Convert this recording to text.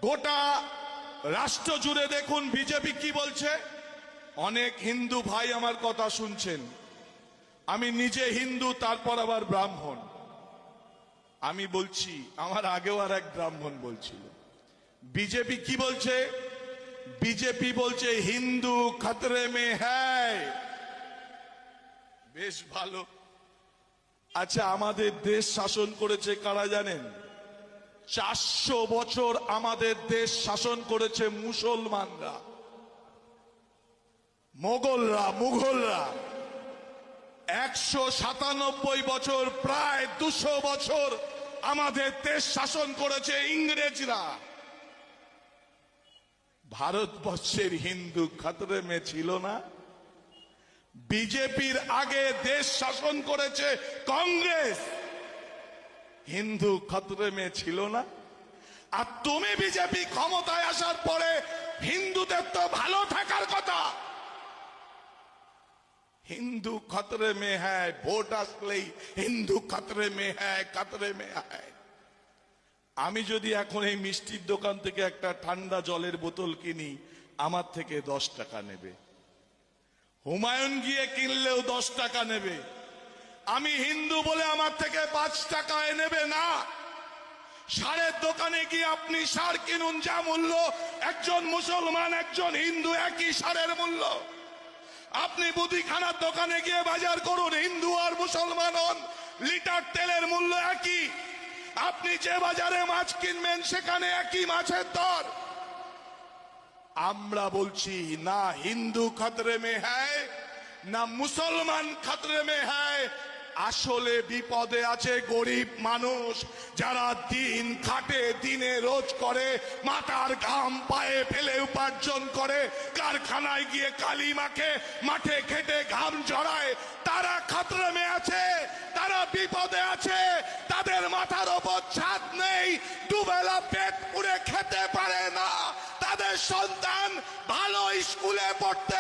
গোটা রাষ্ট্র জুড়ে দেখুন বিজেপি কি বলছে। অনেক হিন্দু ভাই আমার কথা শুনছেন, আমি নিজে হিন্দু, তারপর আবার ব্রাহ্মণ। আমি বলছি, আমার আগেও আর এক ব্রাহ্মণ বলছিল, বিজেপি কি বলছে? বিজেপি বলছে হিন্দু খতরে মে হ্যায়। বেশ ভালো। আচ্ছা, আমাদের দেশ শাসন করেছে কারা জানেন? 400 বছর আমাদের দেশ শাসন করেছে মুসলমানরা, মুঘলরা 197 বছর, প্রায় 200 বছর আমাদের দেশ শাসন করেছে ইংরেজরা। ভারতবর্ষের হিন্দু খতরে মে ছিল না? বিজেপির আগে দেশ শাসন করেছে কংগ্রেস, হিন্দু খতরে মে ছিল না? আর তুমি বিজেপি ক্ষমতায় আসার পরে হিন্দুদের তো ভালো থাকার কথা, হিন্দু খতরে মে হ্যায়, ভোট আসলেই হিন্দু খতরে মে হ্যায়, খতরে মে হ্যায়। আমি যদি এখন এই মিষ্টির দোকান থেকে একটা ঠান্ডা জলের বোতল কিনি, আমার থেকে 10 টাকা নেবে। হুমায়ুন গিয়ে কিনলেও 10 টাকা নেবে। আমি হিন্দু বলে আমার থেকে 5 টাকায় নেবে না। সারের দোকানে গিয়ে আপনি সার কিনুন, যা মূল্য, একজন মুসলমান একজন হিন্দু একই সারের মূল্য। আপনি মুদিখানার দোকানে গিয়ে বাজার করুন, হিন্দু আর মুসলমান হন, লিটার তেলের মূল্য একই। আপনি যে বাজারে মাছ কিনবেন সেখানে একই মাছের দর। আমরা বলছি না হিন্দু খতরে মে হ্যায়, না মুসলমান খতরে মে হ্যায়। আসলে বিপদে আছে গরিব মানুষ, যারা দিন খাটে, দিনে রোজ করে, মাথার ঘাম পায়ে ফেলে উপার্জন করে, কারখানায় গিয়ে কালি মাখে, মাঠে খেটে ঘাম ঝরায়, তারা খতরে মে আছে, তারা বিপদে আছে। তাদের মাথার ওপর ছাদ নেই, দুবেলা পেট পুড়ে খেতে পারে না, তাদের সন্তান ভালো স্কুলে পড়তে